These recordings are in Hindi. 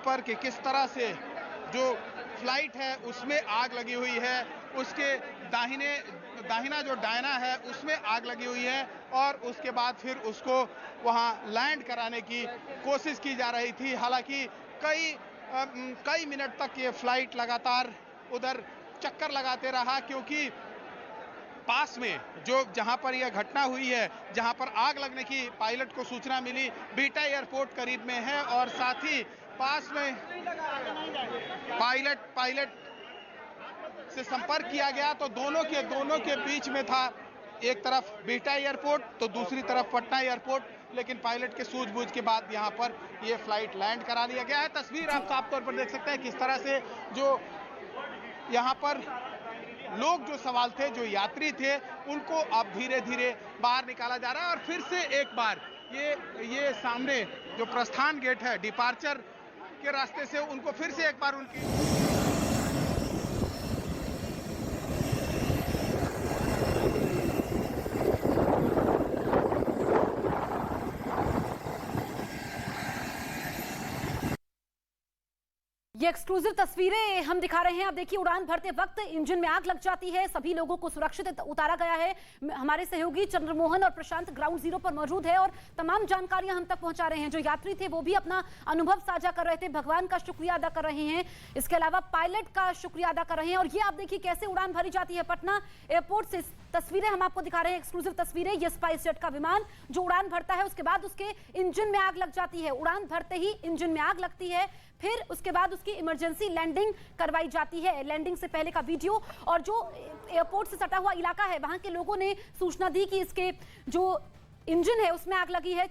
ऊपर कि किस तरह से जो फ्लाइट है उसमें आग लगी हुई है, उसके दाहिना जो डायना है उसमें आग लगी हुई है और उसके बाद फिर उसको वहां लैंड कराने की कोशिश की जा रही थी। हालांकि कई मिनट तक ये फ्लाइट लगातार उधर चक्कर लगाते रहा, क्योंकि पास में जहां पर यह घटना हुई है, जहां पर आग लगने की पायलट को सूचना मिली, बीटा एयरपोर्ट करीब में है और साथ ही पास में पायलट से संपर्क किया गया तो दोनों के बीच में था, एक तरफ बीटा एयरपोर्ट तो दूसरी तरफ पटना एयरपोर्ट, लेकिन पायलट के सूझबूझ के बाद यहां पर यह फ्लाइट लैंड करा दिया गया है। तस्वीर आप साफ तौर पर देख सकते हैं किस तरह से जो यहां पर लोग जो सवाल थे, जो यात्री थे, उनको अब धीरे धीरे बाहर निकाला जा रहा है और फिर से एक बार ये सामने जो प्रस्थान गेट है डिपार्चर के रास्ते से, उनको फिर से एक बार उनकी ये एक्सक्लूसिव तस्वीरें हम दिखा रहे हैं। आप देखिए, उड़ान भरते वक्त इंजन में आग लग जाती है, सभी लोगों को सुरक्षित उतारा गया है। हमारे सहयोगी चंद्रमोहन और प्रशांत ग्राउंड जीरो पर मौजूद है और तमाम जानकारियां हम तक पहुंचा रहे हैं। जो यात्री थे वो भी अपना अनुभव साझा कर रहे थे, भगवान का शुक्रिया अदा कर रहे हैं, इसके अलावा पायलट का शुक्रिया अदा कर रहे हैं। और ये आप देखिए कैसे उड़ान भरी जाती है पटना एयरपोर्ट से। तस्वीरें हम आपको दिखा रहे हैं, एक्सक्लूसिव तस्वीरें। ये स्पाइस जेट का विमान जो उड़ान भरता है, उसके बाद उसके इंजन में आग लग जाती है। उड़ान भरते ही इंजन में आग लगती है, फिर उसके बाद उसकी इमरजेंसी लैंडिंग करवाई जाती है। लैंडिंग से पहले का वीडियो, और जो एयरपोर्ट से सटा हुआ इलाका है वहां के लोगों ने सूचना दी कि इसके जो इंजन है उसमें आग लगी है,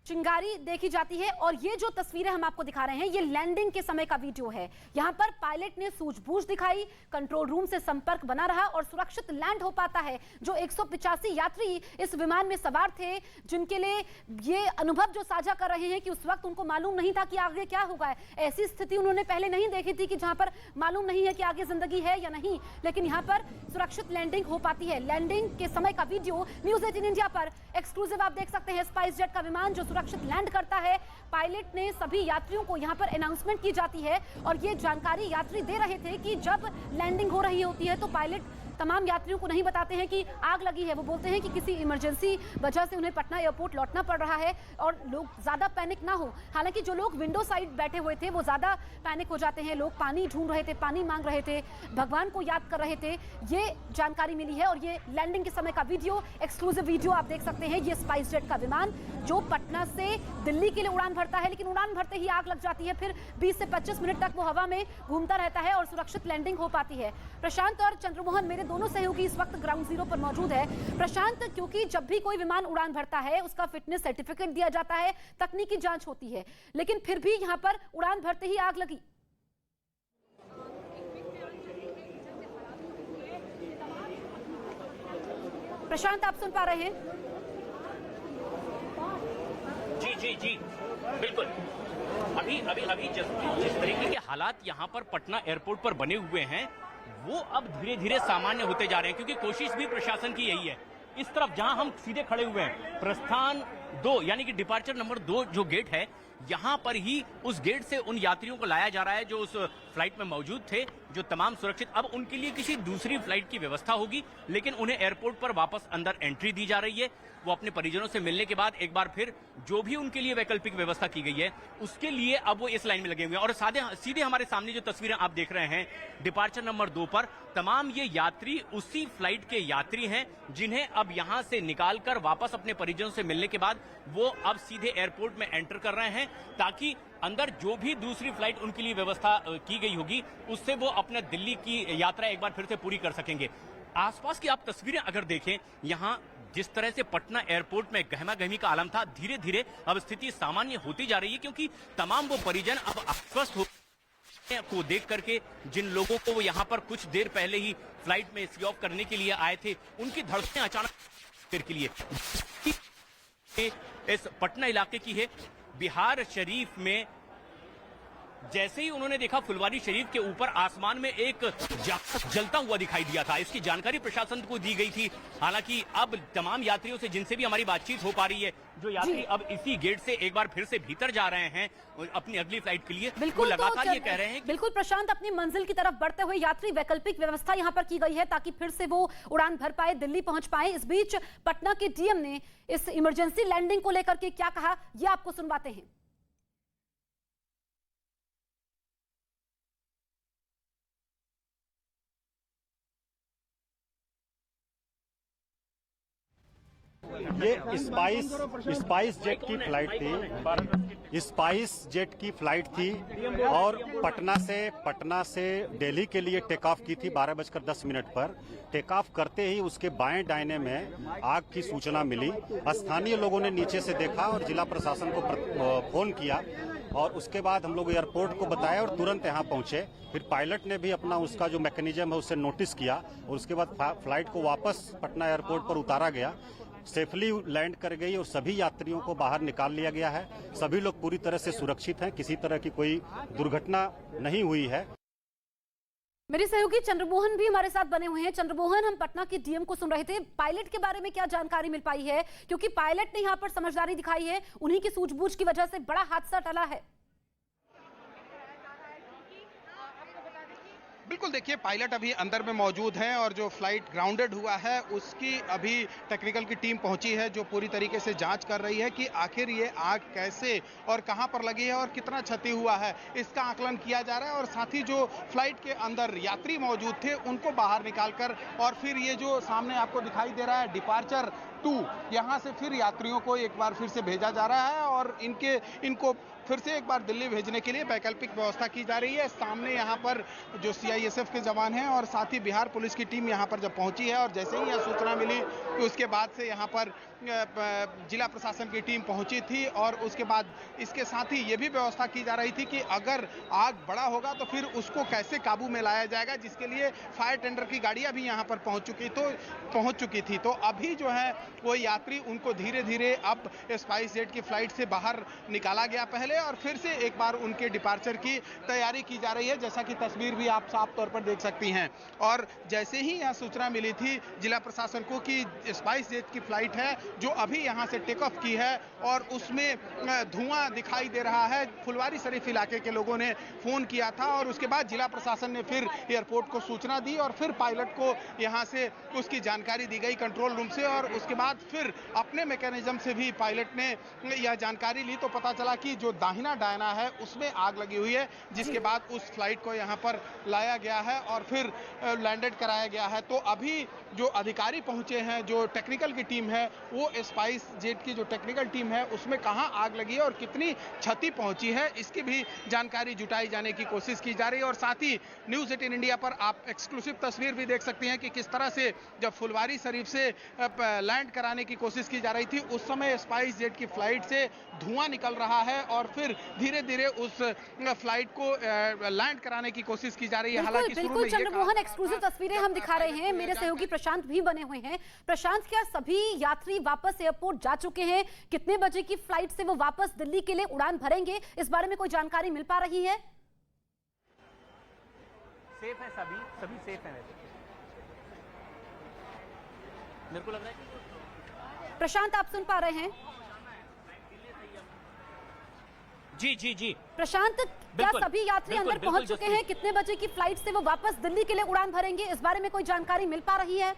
चिंगारी देखी जाती है। और ये जो तस्वीरें हम आपको दिखा रहे हैं, ये लैंडिंग के समय का वीडियो है। यहां पर पायलट ने सूझबूझ दिखाई, कंट्रोल रूम से संपर्क बना रहा और सुरक्षित लैंड हो पाता है। जो 185 यात्री इस विमान में सवार थे, जिनके लिए ये अनुभव जो साझा कर रहे हैं कि उस वक्त उनको मालूम नहीं था कि आगे क्या होगा। ऐसी स्थिति उन्होंने पहले नहीं देखी थी कि जहां पर मालूम नहीं है कि आगे जिंदगी है या नहीं, लेकिन यहां पर सुरक्षित लैंडिंग हो पाती है। लैंडिंग के समय का वीडियो न्यूज़ 18 इंडिया पर एक्सक्लूसिव आप देख सकते हैं। स्पाइस जेट का विमान जो सुरक्षित लैंड करता है, पायलट ने सभी यात्रियों को यहां पर अनाउंसमेंट की जाती है और ये जानकारी यात्री दे रहे थे कि जब लैंडिंग हो रही होती है तो पायलट तमाम यात्रियों को नहीं बताते हैं कि आग लगी है। वो बोलते हैं कि किसी इमरजेंसी वजह से उन्हें पटना एयरपोर्ट लौटना पड़ रहा है और लोग ज्यादा पैनिक ना हो। हालांकि जो लोग विंडो साइड बैठे हुए थे वो ज्यादा पैनिक हो जाते हैं, लोग पानी ढूंढ रहे थे, पानी मांग रहे थे, भगवान को याद कर रहे थे। ये जानकारी मिली है और ये लैंडिंग के समय का वीडियो, एक्सक्लूसिव वीडियो आप देख सकते हैं। ये स्पाइस जेट का विमान जो पटना से दिल्ली के लिए उड़ान भरता है, लेकिन उड़ान भरते ही आग लग जाती है। फिर 20 से 25 मिनट तक वो हवा में घूमता रहता है और सुरक्षित लैंडिंग हो पाती है। प्रशांत और चंद्रमोहन मेरे दोनों सहयोगी इस वक्त ग्राउंड जीरो पर मौजूद है। प्रशांत, क्योंकि जब भी कोई विमान उड़ान भरता है उसका फिटनेस सर्टिफिकेट दिया जाता है, तकनीकी जांच होती है, लेकिन फिर भी यहां पर उड़ान भरते ही आग लगी। प्रशांत, आप सुन पा रहे हैं? जी बिल्कुल। अभी जिस तरीके के हालात यहाँ पर पटना एयरपोर्ट पर बने हुए हैं वो अब धीरे धीरे सामान्य होते जा रहे हैं, क्योंकि कोशिश भी प्रशासन की यही है। इस तरफ जहां हम सीधे खड़े हुए हैं, प्रस्थान 2 यानी कि डिपार्चर नंबर 2 जो गेट है, यहां पर ही उस गेट से उन यात्रियों को लाया जा रहा है जो उस फ्लाइट में मौजूद थे, जो तमाम सुरक्षित। अब उनके लिए किसी दूसरी फ्लाइट की व्यवस्था होगी, लेकिन उन्हें एयरपोर्ट पर वापस अंदर एंट्री दी जा रही है। वो अपने परिजनों से मिलने के बाद एक बार फिर जो भी उनके लिए वैकल्पिक व्यवस्था की गई है उसके लिए अब वो इस लाइन में लगे हुए हैं। और सीधे हमारे सामने जो तस्वीरें आप देख रहे हैं डिपार्चर नंबर 2 पर, तमाम ये यात्री उसी फ्लाइट के यात्री हैं जिन्हें अब यहां से निकालकर वापस अपने परिजनों से मिलने के बाद वो अब सीधे एयरपोर्ट में एंटर कर रहे हैं, ताकि अंदर जो भी दूसरी फ्लाइट उनके लिए व्यवस्था की गई होगी उससे वो अपने दिल्ली की यात्रा एक बार फिर से पूरी कर सकेंगे। आसपास की आप तस्वीरें अगर देखें, यहाँ जिस तरह से पटना एयरपोर्ट में गहमा गहमी का आलम था, धीरे धीरे अब स्थिति सामान्य होती जा रही है, क्योंकि तमाम वो परिजन अब आश्वस्त हो को देख करके, जिन लोगों को वो यहाँ पर कुछ देर पहले ही फ्लाइट में सी ऑफ करने के लिए आए थे, उनकी धड़कनें अचानक देर के लिए इस पटना इलाके की है। बिहार शरीफ में जैसे ही उन्होंने देखा फुलवारी शरीफ के ऊपर आसमान में एक जलता हुआ दिखाई दिया था। इसकी जानकारी प्रशासन को दी गई थी। हालांकि अब तमाम यात्रियों से जिनसे भी हमारी बातचीत हो पा रही है, जो यात्री अब इसी गेट से एक बार फिर से भीतर जा रहे हैं अपनी अगली फ्लाइट के लिए, वो लगातार ये कह रहे हैं। बिल्कुल प्रशांत, अपनी मंजिल की तरफ बढ़ते हुए यात्री वैकल्पिक व्यवस्था यहाँ पर की गई है ताकि फिर से वो उड़ान भर पाए, दिल्ली पहुंच पाए। इस बीच पटना के डीएम ने इस इमरजेंसी लैंडिंग को लेकर के क्या कहा, ये आपको सुनवाते हैं। ये स्पाइस जेट की फ्लाइट थी, स्पाइस जेट की फ्लाइट थी और पटना से दिल्ली के लिए टेक ऑफ की थी 12:10 पर। टेक ऑफ करते ही उसके बाएं दाहिने में आग की सूचना मिली। स्थानीय लोगों ने नीचे से देखा और जिला प्रशासन को फोन किया और उसके बाद हम लोग एयरपोर्ट को बताया और तुरंत यहाँ पहुंचे। फिर पायलट ने भी अपना उसका जो मैकेनिज्म है उससे नोटिस किया और उसके बाद फ्लाइट को वापस पटना एयरपोर्ट पर उतारा गया। सेफली लैंड कर गई और सभी यात्रियों को बाहर निकाल लिया गया है। सभी लोग पूरी तरह से सुरक्षित हैं, किसी तरह की कोई दुर्घटना नहीं हुई है। मेरे सहयोगी चंद्रमोहन भी हमारे साथ बने हुए हैं। चंद्रमोहन, हम पटना के डीएम को सुन रहे थे, पायलट के बारे में क्या जानकारी मिल पाई है? क्योंकि पायलट ने यहाँ पर समझदारी दिखाई है, उन्हीं की सूझबूझ की वजह से बड़ा हादसा टला है। बिल्कुल, देखिए पायलट अभी अंदर में मौजूद हैं और जो फ्लाइट ग्राउंडेड हुआ है उसकी अभी टेक्निकल की टीम पहुंची है जो पूरी तरीके से जांच कर रही है कि आखिर ये आग कैसे और कहां पर लगी है और कितना क्षति हुआ है, इसका आकलन किया जा रहा है। और साथ ही जो फ्लाइट के अंदर यात्री मौजूद थे उनको बाहर निकालकर और फिर ये जो सामने आपको दिखाई दे रहा है डिपार्चर 2, यहाँ से फिर यात्रियों को एक बार फिर से भेजा जा रहा है और इनको फिर से एक बार दिल्ली भेजने के लिए वैकल्पिक व्यवस्था की जा रही है। सामने यहाँ पर जो सीआईएसएफ के जवान हैं और साथ ही बिहार पुलिस की टीम यहाँ पर जब पहुंची है और जैसे ही यह सूचना मिली कि उसके बाद से यहाँ पर जिला प्रशासन की टीम पहुंची थी और उसके बाद इसके साथ ही ये भी व्यवस्था की जा रही थी कि अगर आग बड़ा होगा तो फिर उसको कैसे काबू में लाया जाएगा, जिसके लिए फायर टेंडर की गाड़ियां भी यहाँ पर पहुंच चुकी थी। तो अभी जो है वो यात्री उनको धीरे धीरे अब स्पाइस जेट की फ्लाइट से बाहर निकाला गया पहले और फिर से एक बार उनके डिपार्चर की तैयारी की जा रही है, जैसा कि तस्वीर भी आप साफ तौर पर देख सकती हैं। और जैसे ही यह सूचना मिली थी जिला प्रशासन को कि स्पाइस जेट की फ्लाइट है जो अभी यहां से टेक ऑफ की है और उसमें धुआं दिखाई दे रहा है, फुलवारी शरीफ इलाके के लोगों ने फोन किया था और उसके बाद जिला प्रशासन ने फिर एयरपोर्ट को सूचना दी और फिर पायलट को यहां से उसकी जानकारी दी गई कंट्रोल रूम से और उसके बाद फिर अपने मैकेनिज्म से भी पायलट ने यह जानकारी ली तो पता चला कि जो दाहिना डायना है उसमें आग लगी हुई है, जिसके बाद उस फ्लाइट को यहां पर लाया गया है और फिर लैंडेड कराया गया है। तो अभी जो अधिकारी पहुंचे हैं, जो टेक्निकल की टीम है, वो स्पाइस जेट की जो टेक्निकल टीम है उसमें कहां आग लगी है और कितनी क्षति पहुंची है इसकी भी जानकारी जुटाई जाने की कोशिश की जा रही है। और साथ ही न्यूज़ 18 इंडिया पर आप एक्सक्लूसिव तस्वीर भी देख सकती हैं कि किस तरह से जब फुलवारी शरीफ से लैंड कराने की कोशिश की जा रही थी उस समय स्पाइस जेट की फ्लाइट से धुआं निकल रहा है और फिर धीरे धीरे उस फ्लाइट को लैंड कराने की कोशिश की जा रही है। हालांकि बिल्कुल चंद्रमोहन, एक्सक्लूसिव तस्वीरें हम दिखा रहे हैं, मेरे सहयोगी प्रशांत भी बने हुए हैं। प्रशांत, क्या सभी यात्री वापस एयरपोर्ट जा चुके हैं? कितने बजे की फ्लाइट से वो वापस दिल्ली के लिए उड़ान भरेंगे, इस बारे में कोई जानकारी मिल पा रही है? सेफ है, सभी सेफ है। मेरे को लग रहा है प्रशांत, आप सुन पा रहे हैं? जी प्रशांत, क्या सभी यात्री अंदर पहुंच चुके हैं? कितने बजे की फ्लाइट से वो वापस दिल्ली के लिए उड़ान भरेंगे, इस बारे में कोई जानकारी मिल पा रही है?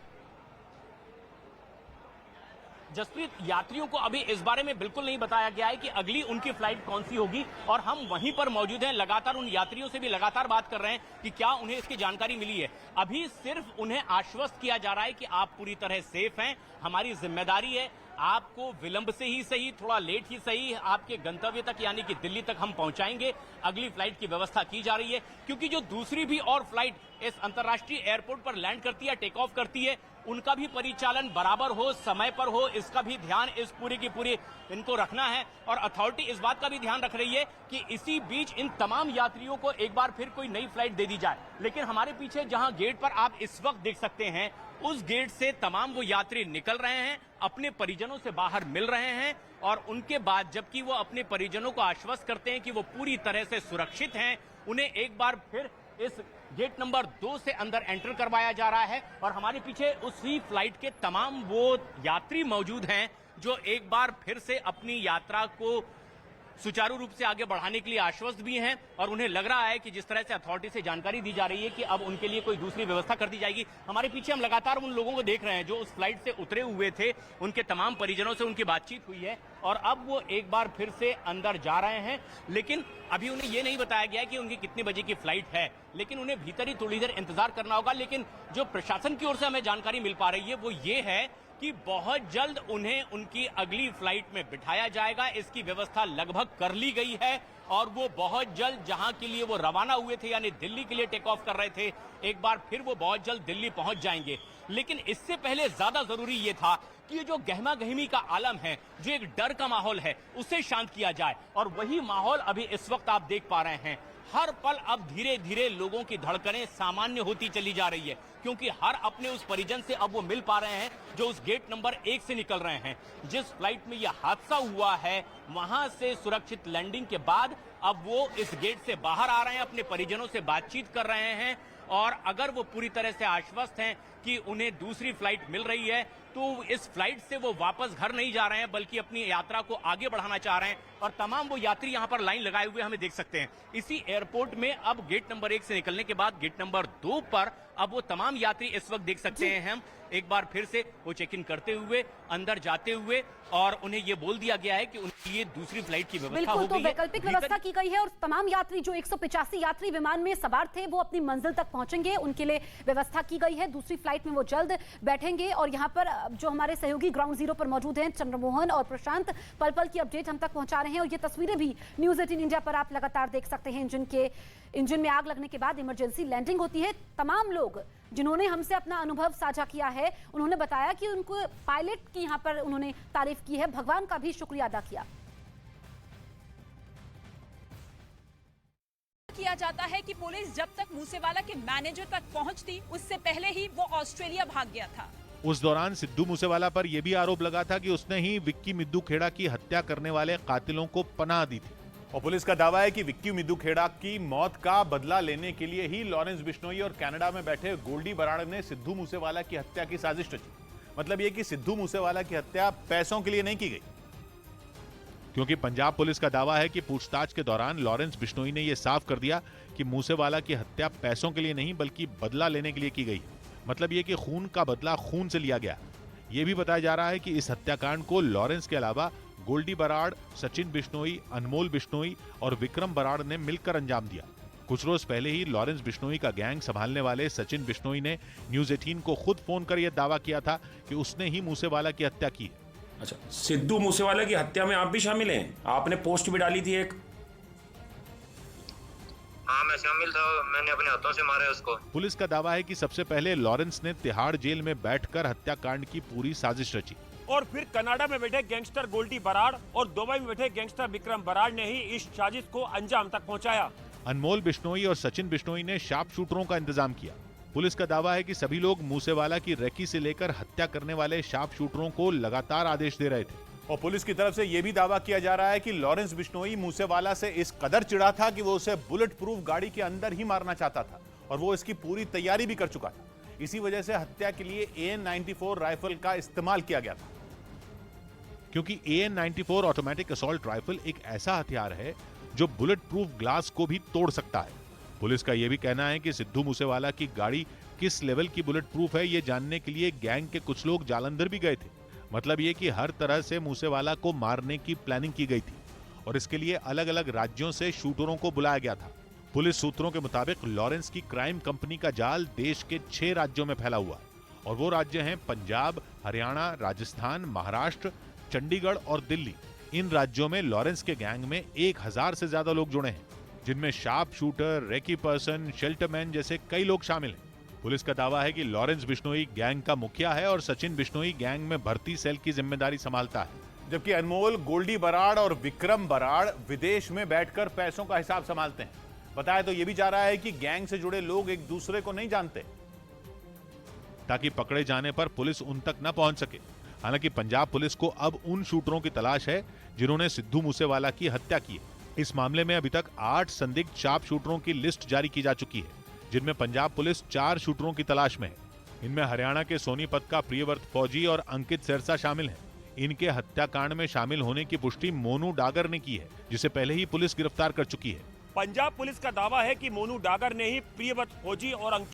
जसप्रीत, यात्रियों को अभी इस बारे में बिल्कुल नहीं बताया गया है कि अगली उनकी फ्लाइट कौन सी होगी और हम वहीं पर मौजूद हैं, लगातार उन यात्रियों से भी लगातार बात कर रहे हैं कि क्या उन्हें इसकी जानकारी मिली है। अभी सिर्फ उन्हें आश्वस्त किया जा रहा है कि आप पूरी तरह सेफ हैं, हमारी जिम्मेदारी है आपको विलंब से ही सही, थोड़ा लेट ही सही, आपके गंतव्य तक यानी कि दिल्ली तक हम पहुंचाएंगे। अगली फ्लाइट की व्यवस्था की जा रही है क्योंकि जो दूसरी भी और फ्लाइट इस अंतर्राष्ट्रीय एयरपोर्ट पर लैंड करती है, टेक ऑफ करती है, उनका भी परिचालन बराबर हो, समय पर हो, इसका भी ध्यान इस पूरी की पूरी इनको रखना है। और अथॉरिटी इस बात का भी ध्यान रख रही है कि इसी बीच इन तमाम यात्रियों को एक बार फिर कोई नई फ्लाइट दे दी जाए। लेकिन हमारे पीछे जहां गेट पर आप इस वक्त देख सकते हैं, उस गेट से तमाम वो यात्री निकल रहे हैं, अपने परिजनों से बाहर मिल रहे हैं। और उनके बाद जबकि वो अपने परिजनों को आश्वस्त करते हैं कि वो पूरी तरह से सुरक्षित हैं, उन्हें एक बार फिर इस गेट नंबर 2 से अंदर एंटर करवाया जा रहा है। और हमारे पीछे उसी फ्लाइट के तमाम वो यात्री मौजूद हैं जो एक बार फिर से अपनी यात्रा को सुचारू रूप से आगे बढ़ाने के लिए आश्वस्त भी हैं। और उन्हें लग रहा है कि जिस तरह से अथॉरिटी से जानकारी दी जा रही है कि अब उनके लिए कोई दूसरी व्यवस्था कर दी जाएगी। हमारे पीछे हम लगातार उन लोगों को देख रहे हैं जो उस फ्लाइट से उतरे हुए थे, उनके तमाम परिजनों से उनकी बातचीत हुई है और अब वो एक बार फिर से अंदर जा रहे हैं। लेकिन अभी उन्हें यह नहीं बताया गया कि उनकी कितने बजे की फ्लाइट है, लेकिन उन्हें भीतर ही थोड़ी देर इंतजार करना होगा। लेकिन जो प्रशासन की ओर से हमें जानकारी मिल पा रही है वो ये है कि बहुत जल्द उन्हें उनकी अगली फ्लाइट में बिठाया जाएगा। इसकी व्यवस्था लगभग कर ली गई है और वो बहुत जल्द जहां के लिए वो रवाना हुए थे यानी दिल्ली के लिए टेक ऑफ कर रहे थे, एक बार फिर वो बहुत जल्द दिल्ली पहुंच जाएंगे। लेकिन इससे पहले ज्यादा जरूरी ये था कि ये जो गहमा गहमी का आलम है, जो एक डर का माहौल है, उसे शांत किया जाए। और वही माहौल अभी इस वक्त आप देख पा रहे हैं। हर पल अब धीरे धीरे लोगों की धड़कनें सामान्य होती चली जा रही है, क्योंकि हर अपने उस परिजन से अब वो मिल पा रहे हैं जो उस गेट नंबर 1 से निकल रहे हैं। जिस फ्लाइट में यह हादसा हुआ है वहां से सुरक्षित लैंडिंग के बाद अब वो इस गेट से बाहर आ रहे हैं, अपने परिजनों से बातचीत कर रहे हैं। और अगर वो पूरी तरह से आश्वस्त हैं कि उन्हें दूसरी फ्लाइट मिल रही है तो इस फ्लाइट से वो वापस घर नहीं जा रहे हैं बल्कि अपनी यात्रा को आगे बढ़ाना चाह रहे हैं। और तमाम वो यात्री यहां पर लाइन लगाए हुए हमें देख सकते हैं। इसी एयरपोर्ट में अब गेट नंबर 1 से निकलने के बाद गेट नंबर 2 पर अब वो तमाम यात्री इस वक्त देख सकते हैं हम एक बार फिर से वो चेक इन करते हुए अंदर जाते हुए, और उन्हें ये बोल दिया गया है कि उनके लिए दूसरी फ्लाइट की व्यवस्था हो गई है। तो वैकल्पिक व्यवस्था की गई है और तमाम यात्री जो 185 यात्री विमान में सवार थे वो अपनी मंजिल तक पहुंचेंगे, उनके लिए व्यवस्था की गई है। दूसरी फ्लाइट में वो जल्द बैठेंगे। और यहाँ पर जो हमारे सहयोगी ग्राउंड जीरो पर मौजूद हैं चंद्रमोहन और प्रशांत, पल पल की अपडेट हम तक पहुंचा रहे हैं। और ये तस्वीरें भी न्यूज 18 इंडिया पर आप लगातार देख सकते हैं। इंजन में आग लगने के बाद इमरजेंसी लैंडिंग होती है। तमाम लोग जिन्होंने हमसे अपना अनुभव साझा किया है उन्होंने बताया कि उनको पायलट की यहाँ पर उन्होंने तारीफ की है, भगवान का भी शुक्रिया अदा किया जाता है कि पुलिस जब तक मूसेवाला के मैनेजर तक पहुंचती उससे पहले ही वो ऑस्ट्रेलिया भाग गया था। उस दौरान सिद्धू मूसेवाला पर यह भी आरोप लगा था कि उसने ही विक्की मिद्दू खेड़ा की हत्या करने वाले कातिलों को पनाह दी थी। और पुलिस का दावा है कि विक्की मिद्दू खेड़ा की मौत का बदला लेने के लिए ही लॉरेंस बिश्नोई और कनाडा में बैठे गोल्डी बराड़ ने सिद्धू मूसेवाला की हत्या की साजिश रची। मतलब यह कि सिद्धू मूसेवाला की हत्या पैसों के लिए नहीं की गई, क्योंकि पंजाब पुलिस का दावा है कि पूछताछ के दौरान लॉरेंस बिश्नोई ने यह साफ कर दिया कि मूसेवाला की हत्या पैसों के लिए नहीं बल्कि बदला लेने के लिए की गई। मतलब यह कि खून का बदला खून से लिया गया। यह भी बताया जा रहा है कि इस हत्याकांड को लॉरेंस के अलावा गोल्डी बराड़, सचिन बिश्नोई, अनमोल बिश्नोई और विक्रम बराड़ ने मिलकर अंजाम दिया। कुछ रोज पहले ही लॉरेंस बिश्नोई का गैंग संभालने वाले सचिन बिश्नोई ने न्यूज 18 को खुद फोन कर यह दावा किया था कि उसने ही मूसेवाला की हत्या की है। अच्छा, सिद्धू मूसेवाला की हत्या में आप भी शामिल हैं? आपने पोस्ट भी डाली थी एक। हाँ, मैं शामिल था, मैंने अपने हाथों से मारा है उसको। पुलिस का दावा है कि सबसे पहले लॉरेंस ने तिहाड़ जेल में बैठकर हत्याकांड की पूरी साजिश रची और फिर कनाडा में बैठे गैंगस्टर गोल्डी बराड़ और दुबई में बैठे गैंगस्टर विक्रम बराड़ ने ही इस साजिश को अंजाम तक पहुंचाया। अनमोल बिश्नोई और सचिन बिश्नोई ने शार्प शूटरों का इंतजाम किया। पुलिस का दावा है कि सभी लोग मूसेवाला की रेकी से लेकर हत्या करने वाले शार्प शूटरों को लगातार आदेश दे रहे थे। और पुलिस की तरफ से यह भी दावा किया जा रहा है कि लॉरेंस बिश्नोई मूसेवाला से इस कदर चिढ़ा था कि वो उसे बुलेट प्रूफ गाड़ी के अंदर ही मारना चाहता था और वो इसकी पूरी तैयारी भी कर चुका था। इसी वजह से हत्या के लिए AN-94 राइफल का इस्तेमाल किया गया था, क्योंकि AN-94 ऑटोमेटिक असॉल्ट राइफल एक ऐसा हथियार है जो बुलेट प्रूफ ग्लास को भी तोड़ सकता है। पुलिस का यह भी कहना है कि सिद्धू मूसेवाला की गाड़ी किस लेवल की बुलेट प्रूफ है, यह जानने के लिए गैंग के कुछ लोग जालंधर भी गए थे। मतलब यह कि हर तरह से मूसेवाला को मारने की प्लानिंग की गई थी और इसके लिए अलग अलग राज्यों से शूटरों को बुलाया गया था। पुलिस सूत्रों के मुताबिक लॉरेंस की क्राइम कंपनी का जाल देश के 6 राज्यों में फैला हुआ है और वो राज्य हैं पंजाब, हरियाणा, राजस्थान, महाराष्ट्र, चंडीगढ़ और दिल्ली। इन राज्यों में लॉरेंस के गैंग में 1000 से ज्यादा लोग जुड़े हैं, जिनमें शार्प शूटर, रेकी पर्सन, शेल्टरमैन जैसे कई लोग शामिल हैं। पुलिस का दावा है कि लॉरेंस बिश्नोई गैंग का मुखिया है और सचिन बिश्नोई गैंग में भर्ती सेल की जिम्मेदारी संभालता है, जबकि अनमोल, गोल्डी बराड़ और विक्रम बराड़ विदेश में बैठकर पैसों का हिसाब संभालते हैं। बताया तो यह भी जा रहा है कि गैंग से जुड़े लोग एक दूसरे को नहीं जानते, ताकि पकड़े जाने पर पुलिस उन तक न पहुंच सके। हालांकि पंजाब पुलिस को अब उन शूटरों की तलाश है जिन्होंने सिद्धू मूसेवाला की हत्या की है। इस मामले में अभी तक 8 संदिग्ध शार्प शूटरों की लिस्ट जारी की जा चुकी है, जिनमें पंजाब पुलिस 4 शूटरों की तलाश में है। इनमें हरियाणा के सोनीपत का प्रियव्रत फौजी और अंकित सिरसा शामिल हैं। इनके हत्याकांड में शामिल होने की पुष्टि मोनू डागर ने की है, जिसे पहले ही पुलिस गिरफ्तार कर चुकी है। पंजाब पुलिस का दावा है कि मोनू डागर ने ही प्रियव्रत फौजी और अंकित